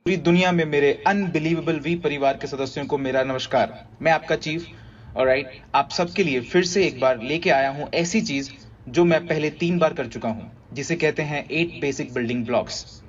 पूरी दुनिया में मेरे अनबिलीवेबल वी परिवार के सदस्यों को मेरा नमस्कार। मैं आपका चीफ ऑलराइट, आप सबके लिए फिर से एक बार लेके आया हूं ऐसी चीज जो मैं पहले 3 बार कर चुका हूं, जिसे कहते हैं 8 बेसिक बिल्डिंग ब्लॉक्स।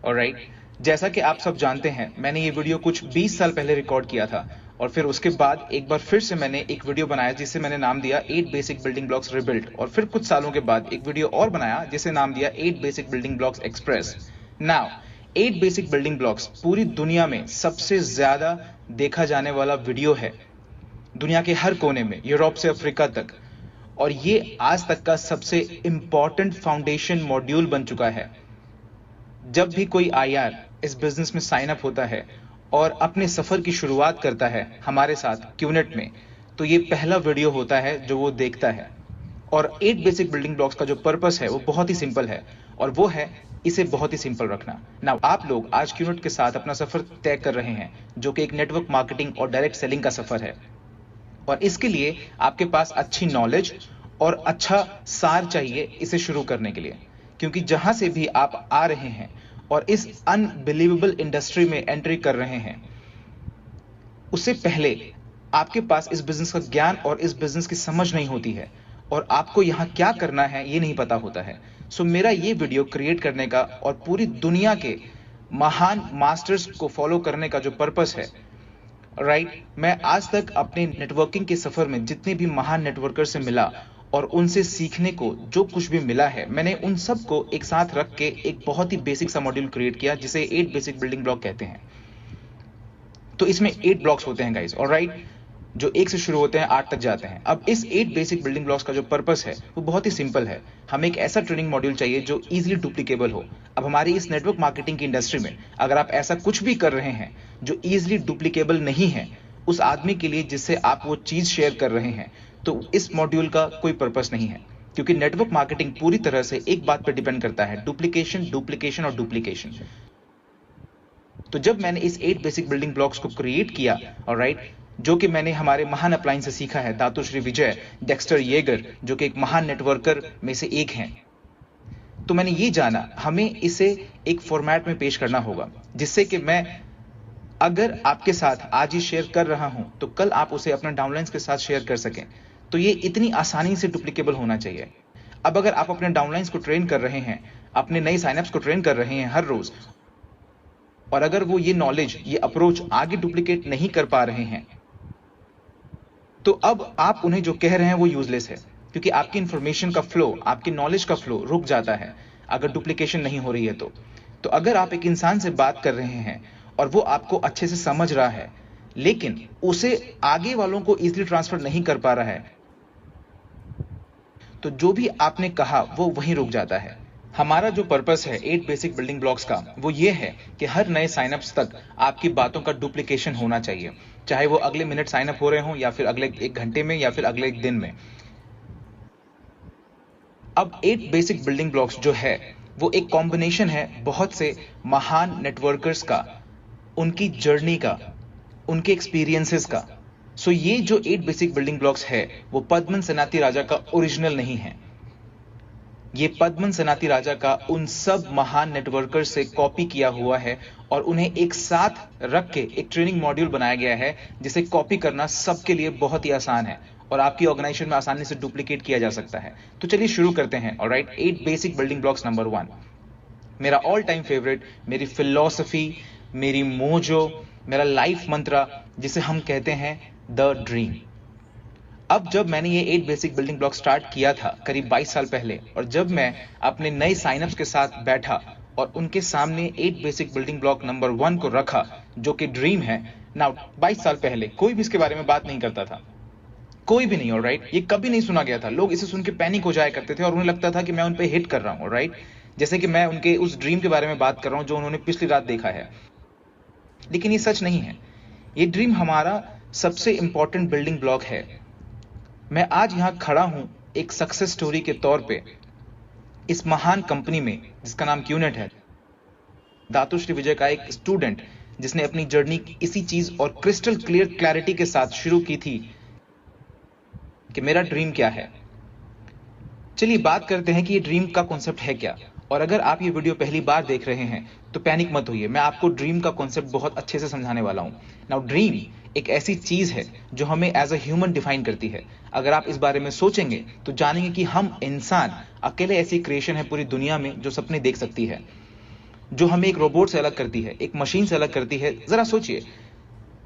ऑलराइट, जैसा कि आप सब जानते हैं, मैंने ये वीडियो कुछ 20 साल पहले रिकॉर्ड किया था और फिर उसके बाद एक बार फिर से मैंने एक वीडियो बनाया जिसे मैंने नाम दिया 8 बेसिक बिल्डिंग ब्लॉक्स रिबिल्ट, और फिर कुछ सालों के बाद एक वीडियो और बनाया जिसे नाम दिया 8 basic building blocks express. Now 8 basic building blocks पूरी दुनिया में सबसे ज्यादा देखा जाने वाला वीडियो है, दुनिया के हर कोने में, यूरोप से अफ्रीका तक। और ये आज तक का सबसे इंपॉर्टेंट फाउंडेशन मॉड्यूल बन चुका है। जब भी कोई आईआर इस बिजनेस में साइन अप होता है और अपने सफर की शुरुआत करता है हमारे साथ क्यूनेट में, तो ये पहला वीडियो होता है जो वो देखता है। और 8 बेसिक बिल्डिंग ब्लॉक्स का जो पर्पस है वो बहुत ही सिंपल है, और वो है इसे बहुत ही सिंपल रखना। नाउ आप लोग आज क्यूनेट के साथ अपना सफर तय कर रहे हैं, जो कि एक नेटवर्क मार्केटिंग और डायरेक्ट सेलिंग का सफर है। और इसके लिए आपके पास अच्छी नॉलेज और अच्छा सार चाहिए इसे शुरू करने के लिए, क्योंकि जहां से भी आप आ रहे हैं और इस अनबिलीवेबल इंडस्ट्री में एंट्री कर रहे हैं, उससे पहले आपके पास इस बिजनेस का ज्ञान और इस बिजनेस की समझ नहीं होती है, और आपको यहां क्या करना है ये नहीं पता होता है। सो मेरा ये वीडियो क्रिएट करने का और पूरी दुनिया के महान मास्टर्स को फॉलो करने का जो पर्पस है, राइट, मैं आज तक अपने नेटवर्किंग के सफर में जितने भी महान नेटवर्कर से मिला और उनसे सीखने को जो कुछ भी मिला है, मैंने उन सब को एक साथ रख के एक बहुत ही बेसिक सा मॉड्यूल क्रिएट किया जिसे 8 बेसिक बिल्डिंग ब्लॉक कहते हैं। तो इसमें 8 ब्लॉक्स होते हैं गाइस, ऑलराइट, जो 1 से शुरू होते हैं 8 तक जाते हैं। अब इस 8 बेसिक बिल्डिंग ब्लॉक्स का जो पर्पस है वो बहुत ही सिंपल है। हमें एक ऐसा ट्रेनिंग मॉड्यूल चाहिए जो इजीली डुप्लीकेबल हो। अब हमारी इस नेटवर्क मार्केटिंग की इंडस्ट्री में अगर आप ऐसा कुछ भी कर रहे हैं जो इजीली डुप्लीकेबल नहीं है उस आदमी के लिए जिससे आप वो चीज शेयर कर रहे हैं, तो इस मॉड्यूल का कोई पर्पस नहीं है। क्योंकि नेटवर्क मार्केटिंग पूरी तरह से एक बात पर डिपेंड करता है, डुप्लीकेशन, डुप्लीकेशन और डुप्लीकेशन। तो जब मैंने इस 8 बेसिक बिल्डिंग ब्लॉक्स को क्रिएट किया, ऑलराइट, जो कि मैंने हमारे महान अपलाइन से सीखा है, दातुश्री विजय डेक्स्टर येगर, जो कि एक महान नेटवर्कर में से एक हैं, तो मैंने ये जाना हमें इसे एक फॉर्मेट में पेश करना होगा जिससे कि मैं अगर आपके साथ आज ही शेयर कर रहा हूं तो कल आप उसे अपने डाउनलाइंस के साथ शेयर कर सकें। तो ये इतनी आसानी से डुप्लीकेबल होना चाहिए। अब अगर आप अपने डाउनलाइंस को ट्रेन कर रहे हैं, अपने नए साइनअप्स को ट्रेन कर रहे हैं हर रोज, और अगर वो ये नॉलेज, ये अप्रोच आगे डुप्लीकेट नहीं कर पा रहे हैं, तो अब आप उन्हें जो कह रहे हैं वो यूजलेस है, क्योंकि आपकी इंफॉर्मेशन का फ्लो, आपकी नॉलेज का फ्लो रुक जाता है अगर डुप्लीकेशन नहीं हो रही है। तो अगर आप एक इंसान से बात कर रहे हैं और वो आपको अच्छे से समझ रहा है लेकिन उसे आगे वालों को इजीली ट्रांसफर नहीं कर पा रहा है, तो जो भी आपने कहा वो वहीं रुक जाता है। हमारा जो पर्पस है 8 बेसिक बिल्डिंग ब्लॉक्स का, वो ये है कि हर नए साइनअप्स तक आपकी बातों का डुप्लीकेशन होना चाहिए, चाहे वो अगले मिनट साइनअप हो रहे हों या फिर अगले 1 घंटे में या फिर अगले 1 दिन में। अब 8 बेसिक बिल्डिंग ब्लॉक्स जो है वो एक कॉम्बिनेशन है बहुत से महान नेटवर्कर्स का, उनकी जर्नी का, उनके एक्सपीरियंसेस का। सो ये जो 8 बेसिक बिल्डिंग ब्लॉक्स है वो पद्मन सनाती राजा का ओरिजिनल नहीं है। ये पद्मन सनाती राजा का उन सब महान नेटवर्कर से कॉपी किया हुआ है और उन्हें एक साथ रख के एक ट्रेनिंग मॉड्यूल बनाया गया है जिसे कॉपी करना सबके लिए बहुत ही आसान है और आपकी ऑर्गेनाइजेशन में आसानी से डुप्लीकेट किया जा सकता है। तो चलिए शुरू करते हैं। Alright, 8 basic building blocks number 1, मेरा ऑल टाइम फेवरेट, मेरी फिलॉसफी, मेरी मोजो, मेरा लाइफ मंत्रा, जिसे हम कहते हैं द ड्रीम। अब जब मैंने ये 8 बेसिक बिल्डिंग ब्लॉक स्टार्ट किया था करीब 22 साल पहले, और जब मैं अपने नए साइनअप्स के साथ बैठा और उनके सामने 8 बेसिक बिल्डिंग ब्लॉक नंबर 1 को रखा जो कि ड्रीम है। नाउ 22 साल पहले कोई भी इसके बारे में बात नहीं करता था, कोई भी नहीं, ऑलराइट, ये कभी नहीं सुना गया था। लोग इसे सुन के पैनिक हो जाया करते थे और उन्हें लगता था कि मैं उन पे हिट कर रहा हूं, ऑलराइट, जैसे कि मैं उनके उस ड्रीम के बारे में बात कर रहा हूं जो उन्होंने पिछली रात देखा है। लेकिन ये सच नहीं है। ये ड्रीम हमारा सबसे इंपॉर्टेंट बिल्डिंग ब्लॉक है। मैं आज यहां खड़ा हूं एक सक्सेस स्टोरी के तौर पे इस महान कंपनी में जिसका नाम क्यूनेट है, दातुश्री विजय का एक स्टूडेंट जिसने अपनी जर्नी इसी चीज और क्रिस्टल क्लियर क्लैरिटी के साथ शुरू की थी कि मेरा ड्रीम क्या है। चलिए बात करते हैं कि ये ड्रीम का कॉन्सेप्ट है क्या। और अगर आप ये वीडियो पहली बार देख रहे हैं तो पैनिक मत होइए, मैं आपको ड्रीम का कॉन्सेप्ट बहुत अच्छे से समझाने वाला हूं। नाउ ड्रीम एक ऐसी चीज है जो हमें एज अ ह्यूमन डिफाइन करती है। अगर आप इस बारे में सोचेंगे तो जानेंगे कि हम इंसान अकेले ऐसी क्रिएशन है पूरी दुनिया में जो सपने देख सकती है, जो हमें एक रोबोट से अलग करती है, एक मशीन से अलग करती है। जरा सोचिए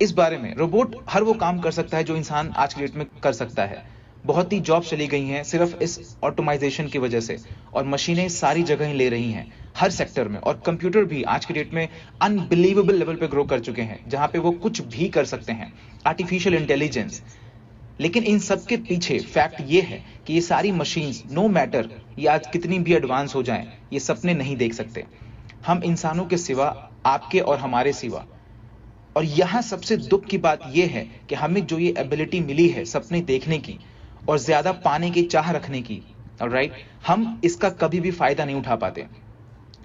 इस बारे में। रोबोट हर वो काम कर सकता है जो इंसान आज की डेट में कर सकता है। बहुत ही जॉब चली गई हैं सिर्फ इस ऑटोमाइजेशन की वजह से, और मशीनें सारी जगह ले रही हैं हर सेक्टर में। और कंप्यूटर भी आज की डेट में अनबिलीवेबल लेवल पे ग्रो कर चुके हैं, जहां पे वो कुछ भी कर सकते हैं, आर्टिफिशियल इंटेलिजेंस। लेकिन इन सब के पीछे फैक्ट ये है कि ये सारी मशीन्स, नो मैटर ये आज कितनी भी एडवांस हो जाएं, ये सपने नहीं देख सकते, हम इंसानों के सिवा, आपके और हमारे सिवा। और यहां सबसे दुख की बात यह है कि हमें जो ये एबिलिटी मिली है सपने देखने की और ज्यादा पाने की चाह रखने की, ऑलराइट, हम इसका कभी भी फायदा नहीं उठा पाते।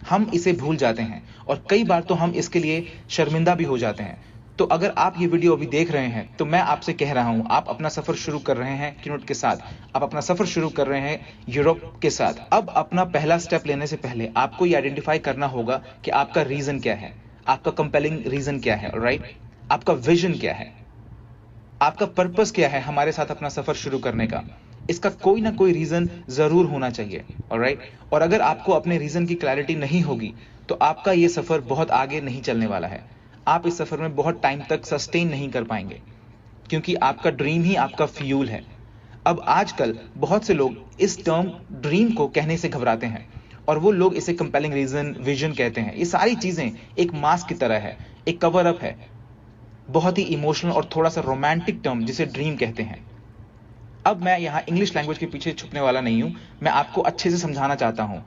हम इसे भूल जाते हैं और कई बार तो हम इसके लिए शर्मिंदा भी हो जाते हैं। तो अगर आप ये वीडियो अभी देख रहे हैं तो मैं आपसे कह रहा हूं, आप अपना सफर शुरू कर रहे हैं कीनोट के साथ, आप अपना सफर शुरू कर रहे हैं यूरोप के साथ। अब अपना पहला स्टेप लेने से पहले आपको ये आइडेंटिफाई करना होगा कि आपका रीजन क्या है, आपका कंपेलिंग रीजन क्या है, ऑलराइट, आपका विजन क्या है, आपका पर्पस क्या है हमारे साथ अपना सफर शुरू करने का। इसका कोई ना कोई रीजन जरूर होना चाहिए, ऑलराइट। और अगर आपको अपने रीजन की क्लैरिटी नहीं होगी तो आपका ये सफर बहुत आगे नहीं चलने वाला है। आप इस सफर में बहुत टाइम तक सस्टेन नहीं कर पाएंगे, क्योंकि आपका ड्रीम ही आपका फ्यूल है। अब आजकल बहुत से लोग इस टर्म ड्रीम को कहने से घबराते हैं और वो लोग इसे कंपेलिंग रीजन, विजन कहते हैं। ये सारी चीजें एक मास्क की तरह है, एक कवर अप है, बहुत ही इमोशनल और थोड़ा सा रोमांटिक टर्म जिसे ड्रीम कहते हैं। अब मैं यहां इंग्लिश लैंग्वेज के पीछे छुपने वाला नहीं हूं, मैं आपको अच्छे से समझाना चाहता हूं।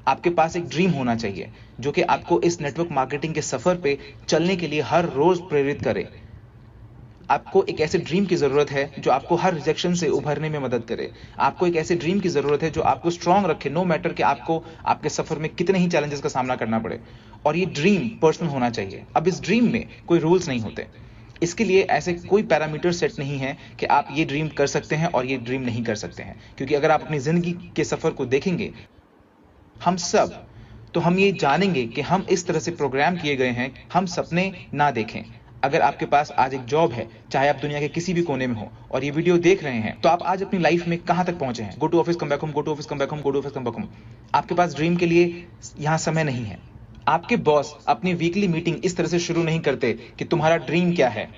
आपके पास एक ड्रीम होना चाहिए जो कि आपको इस नेटवर्क मार्केटिंग के सफर पे चलने के लिए हर रोज प्रेरित करे। आपको एक ऐसे ड्रीम की जरूरत है जो आपको हर रिजेक्शन से उभरने में मदद करे। आपको एक ऐसे ड्रीम की जरूरत है जो आपको स्ट्रांग रखे, नो मैटर कि आपको आपके सफर में कितने ही चैलेंजेस का सामना करना पड़े। और ये ड्रीम पर्सनल होना चाहिए। अब इस ड्रीम में कोई रूल्स नहीं होते, इसके लिए ऐसे कोई पैरामीटर सेट नहीं है कि आप ये ड्रीम कर सकते हैं और ये ड्रीम नहीं कर सकते हैं। क्योंकि अगर आप अपनी जिंदगी के सफर को देखेंगे, हम सब, तो हम ये जानेंगे कि हम इस तरह से प्रोग्राम किए गए हैं, हम सपने ना देखें। अगर आपके पास आज एक जॉब है, चाहे आप दुनिया के किसी भी कोने में हो और ये वीडियो देख रहे हैं, तो आप आज अपनी लाइफ में कहां तक पहुंचे हैं? Go to office, come back home, go to office, come back home, go to office, come back home. आपके पास ड्रीम के लिए यहां समय नहीं है। आपके बॉस अपनी वीकली मीटिंग इस तरह से शुरू नहीं करते कि तुम्हारा ड्रीम क्या है,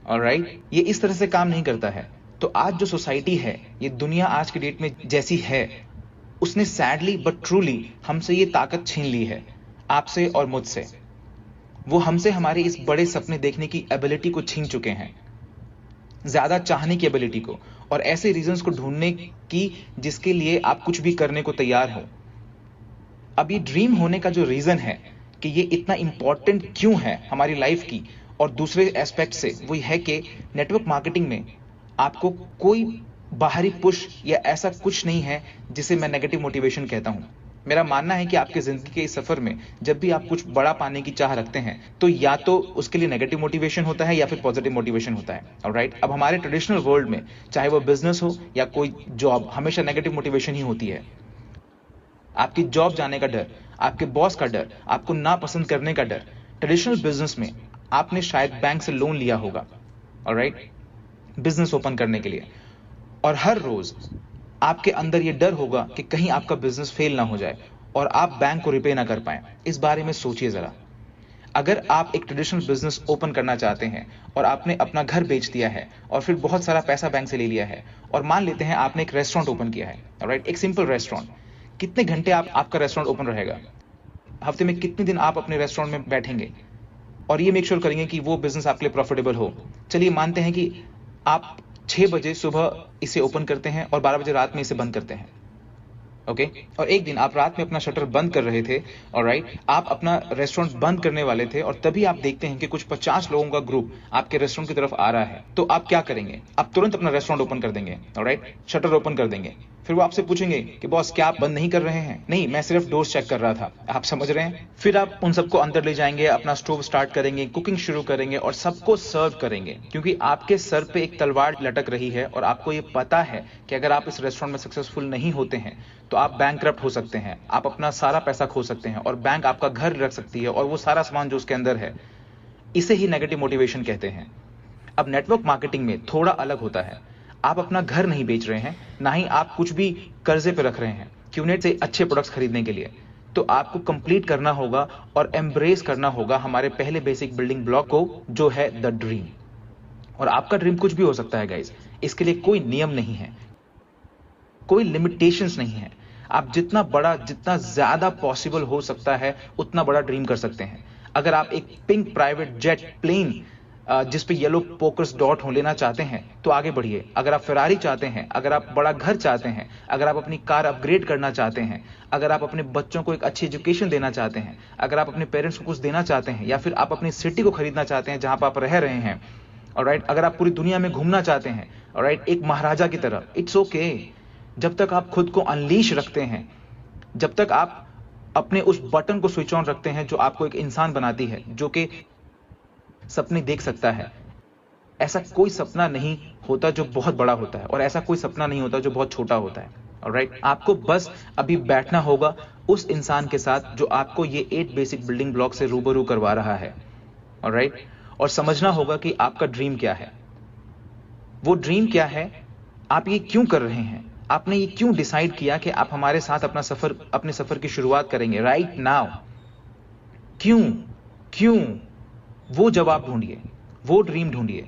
ऑलराइट, ये इस तरह से काम नहीं करता है। तो आज जो सोसाइटी है, ये दुनिया आज की डेट में जैसी है, उसने सैडली बट ट्रूली हमसे ये ताकत छीन ली है, आपसे और मुझसे। वो हमसे हमारे इस बड़े सपने देखने की एबिलिटी को छीन चुके हैं, ज्यादा चाहने की एबिलिटी को, और ऐसे रीजंस को ढूंढने की जिसके लिए आप कुछ भी करने को तैयार हो। अब ये ड्रीम होने का जो रीजन है कि ये इतना इंपॉर्टेंट क्यों है हमारी लाइफ की और दूसरे एस्पेक्ट से, वो है कि नेटवर्क मार्केटिंग में आपको कोई बाहरी पुश या ऐसा कुछ नहीं है जिसे मैं नेगेटिव मोटिवेशन कहता हूं। मेरा मानना है कि आपके जिंदगी के इस सफर में जब भी आप कुछ बड़ा पाने की चाह रखते हैं, तो या तो उसके लिए नेगेटिव मोटिवेशन होता है या फिर पॉजिटिव मोटिवेशन होता है, ऑलराइट। अब हमारे ट्रेडिशनल वर्ल्ड में, चाहे वो बिजनेस हो या कोई जॉब, हमेशा नेगेटिव मोटिवेशन ही होती है। आपकी जॉब जाने का डर, आपके बॉस का डर, आपको ना पसंद करने का डर। ट्रेडिशनल बिजनेस में आपने शायद बैंक से लोन लिया होगा, ऑलराइट, बिजनेस ओपन करने के लिए, और हर रोज आपके अंदर यह डर होगा कि कहीं आपका बिजनेस फेल ना हो जाए और आप बैंक को रिपे ना कर पाए। इस बारे में सोचिए जरा। अगर आप एक ट्रेडिशनल बिजनेस ओपन करना चाहते हैं और आपने अपना घर बेच दिया है और फिर बहुत सारा पैसा बैंक से ले लिया है, और मान लेते हैं आपने एक रेस्टोरेंट ओपन किया है, ऑलराइट, एक सिंपल रेस्टोरेंट, कितने घंटे आपका रेस्टोरेंट ओपन रहेगा? हफ्ते में कितने दिन आप अपने रेस्टोरेंट में बैठेंगे और ये मेक श्योर करेंगे कि वो बिजनेस आपके लिए प्रॉफिटेबल हो? चलिए मानते हैं कि आप 6 बजे सुबह इसे ओपन करते हैं और 12 बजे रात में इसे बंद करते हैं, ओके। और एक दिन आप रात में अपना शटर बंद कर रहे थे, ऑलराइट, आप अपना रेस्टोरेंट बंद करने वाले थे, और तभी आप देखते हैं कि कुछ 50 लोगों का ग्रुप आपके रेस्टोरेंट की तरफ आ रहा है। तो आप क्या करेंगे? आप तुरंत अपना रेस्टोरेंट ओपन कर देंगे, ऑलराइट, शटर ओपन कर देंगे, फिर वो आपसे पूछेंगे कि बॉस क्या आप बंद नहीं कर रहे हैं? नहीं, मैं सिर्फ डोर्स चेक कर रहा था। आप समझ रहे हैं? फिर आप उन सबको अंदर ले जाएंगे, अपना स्टोव स्टार्ट करेंगे, कुकिंग शुरू करेंगे और सबको सर्व करेंगे, क्योंकि आपके सर पे एक तलवार लटक रही है और आपको ये पता है कि अगर आप इस रेस्टोरेंट में सक्सेसफुल नहीं होते हैं तो आप बैंकक्रप्ट हो सकते हैं, आप अपना सारा पैसा खो सकते हैं और बैंक आपका घर रख सकती है और वो सारा सामान जो उसके अंदर है। इसे ही नेगेटिव मोटिवेशन कहते हैं। अब नेटवर्क मार्केटिंग में थोड़ा अलग होता है। आप अपना घर नहीं बेच रहे हैं, ना ही आप कुछ भी कर्जे पे रख रहे हैं क्यूनेट से अच्छे प्रोडक्ट्स खरीदने के लिए। तो आपको कंप्लीट करना होगा और एम्ब्रेस करना होगा हमारे पहले बेसिक बिल्डिंग ब्लॉक को, जो है द ड्रीम। और आपका ड्रीम कुछ भी हो सकता है गाइस, इसके लिए कोई नियम नहीं है, कोई लिमिटेशंस नहीं है। आप जितना बड़ा, जितना ज्यादा पॉसिबल हो सकता है उतना बड़ा ड्रीम कर सकते हैं। अगर आप एक पिंक प्राइवेट जेट प्लेन जिस पे येलो फोकस डॉट हो लेना चाहते हैं तो आगे बढ़िए। अगर आप फेरारी चाहते हैं, अगर आप बड़ा घर चाहते हैं, अगर आप अपनी कार अपग्रेड करना चाहते हैं, अगर आप अपने बच्चों को एक अच्छी एजुकेशन देना चाहते हैं, अगर आप अपने पेरेंट्स को कुछ देना चाहते हैं, या फिर आप अपनी सिटी को खरीदना चाहते हैं जहां पर आप रह रहे हैं, ऑलराइट, अगर आप पूरी दुनिया में घूमना चाहते हैं, ऑलराइट, एक महाराजा की तरह, इट्स ओके। जब तक आप खुद को अनलीश रखते हैं, जब तक आप अपने उस बटन को स्विच ऑन रखते हैं जो आपको एक इंसान बनाती है, जो कि सपने देख सकता है। ऐसा कोई सपना नहीं होता जो बहुत बड़ा होता है, और ऐसा कोई सपना नहीं होता जो बहुत छोटा होता है। ऑलराइट, आपको बस अभी बैठना होगा उस इंसान के साथ जो आपको ये 8 बेसिक बिल्डिंग ब्लॉक से रूबरू करवा रहा है। ऑलराइट, और समझना होगा कि आपका ड्रीम क्या है। वो ड्रीम क्या है, आप ये क्यों कर रहे हैं, आपने ये क्यों डिसाइड किया कि आप हमारे साथ अपने सफर की शुरुआत करेंगे राइट नाउ। क्यों? वो जवाब ढूंढिए, वो ड्रीम ढूंढिए।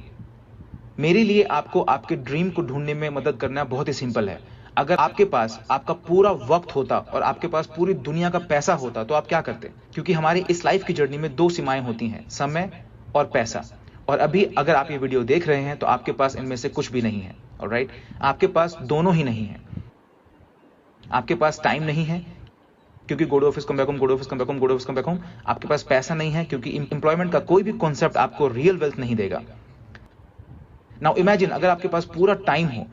मेरे लिए आपको आपके ड्रीम को ढूंढने में मदद करना बहुत ही सिंपल है। अगर आपके पास आपका पूरा वक्त होता और आपके पास पूरी दुनिया का पैसा होता तो आप क्या करते? क्योंकि हमारी इस लाइफ की जर्नी में 2 सीमाएं होती हैं, समय और पैसा। और अभी अगर आप ये वीडियो देख रहे हैं तो आपके पास इनमें से कुछ भी नहीं है। ऑलराइट, आपके पास दोनों ही नहीं है। आपके पास टाइम नहीं है क्योंकि go to office come back home, go to office come back home, go to office come back home. आपके पास पैसा नहीं है क्योंकि एम्प्लॉयमेंट का कोई भी कॉन्सेप्ट आपको रियल वेल्थ नहीं देगा। नाउ इमेजिन अगर आपके पास पूरा टाइम हो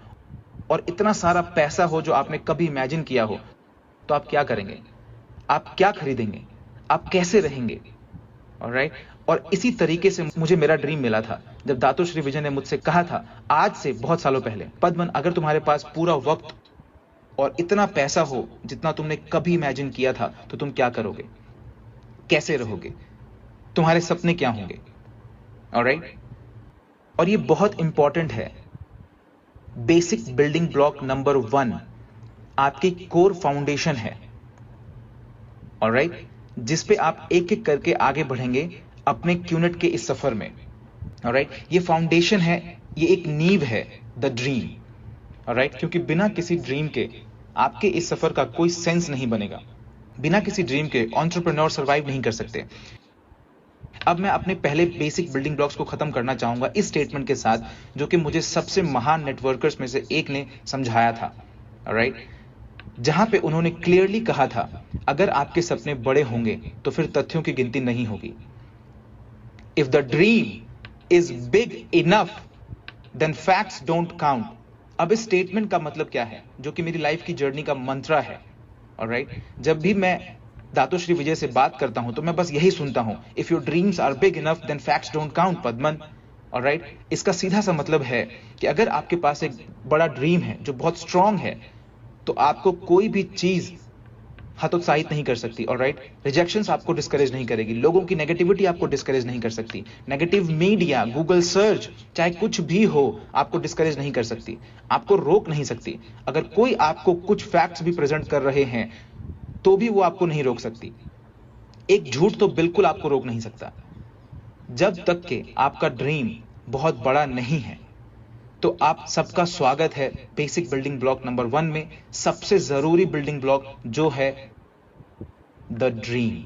और इतना सारा पैसा हो जो आपने कभी इमेजिन किया हो, तो आप क्या करेंगे? आप क्या खरीदेंगे? आप कैसे रहेंगे? ऑलराइट, और इसी तरीके से मुझे मेरा ड्रीम मिला था जब दातोश्री विजय ने मुझसे कहा था आज से बहुत सालों पहले, पद्मन अगर तुम्हारे पास पूरा वक्त और इतना पैसा हो जितना तुमने कभी इमेजिन किया था तो तुम क्या करोगे, कैसे रहोगे, तुम्हारे सपने क्या होंगे? ऑलराइट, और ये बहुत इंपॉर्टेंट है। बेसिक बिल्डिंग ब्लॉक नंबर 1 आपकी कोर फाउंडेशन है। ऑलराइट, जिस पे आप एक एक करके आगे बढ़ेंगे अपने क्यूनेट के इस सफर में। ऑलराइट, ये फाउंडेशन है, ये एक नींव है, द ड्रीम। ऑलराइट, क्योंकि बिना किसी ड्रीम के आपके इस सफर का कोई सेंस नहीं बनेगा। बिना किसी ड्रीम के एंटरप्रेन्योर सर्वाइव नहीं कर सकते। अब मैं अपने पहले बेसिक बिल्डिंग ब्लॉक्स को खत्म करना चाहूंगा इस स्टेटमेंट के साथ, जो कि मुझे सबसे महान नेटवर्कर्स में से एक ने समझाया था। ऑलराइट, जहां पे उन्होंने क्लियरली कहा था अगर आपके सपने बड़े होंगे तो फिर तथ्यों की गिनती नहीं होगी। If the dream is big enough then facts don't count. अब इस स्टेटमेंट का मतलब क्या है, जो कि मेरी लाइफ की जर्नी का मंत्रा है। ऑलराइट, जब भी मैं दातोश्री विजय से बात करता हूं तो मैं बस यही सुनता हूं, if your dreams are big enough then facts don't count Padman. Alright, इसका सीधा सा मतलब है कि अगर आपके पास एक बड़ा ड्रीम है जो बहुत स्ट्रांग है तो आपको कोई भी चीज हतोत्साहित नहीं कर सकती। ऑलराइट, रिजेक्शंस आपको डिस्करेज नहीं करेगी, लोगों की नेगेटिविटी आपको डिस्करेज नहीं कर सकती, नेगेटिव मीडिया, गूगल सर्च, चाहे कुछ भी हो, आपको डिस्करेज नहीं कर सकती, आपको रोक नहीं सकती। अगर कोई आपको कुछ फैक्ट्स भी प्रेजेंट कर रहे हैं तो भी वो आपको नहीं रोक सकती। एक झूठ तो बिल्कुल आपको रोक नहीं सकता। जब तक कि आपका ड्रीम बहुत बड़ा नहीं है तो आप सबका स्वागत है बेसिक बिल्डिंग ब्लॉक नंबर 1 में, सबसे जरूरी बिल्डिंग ब्लॉक जो है द ड्रीम।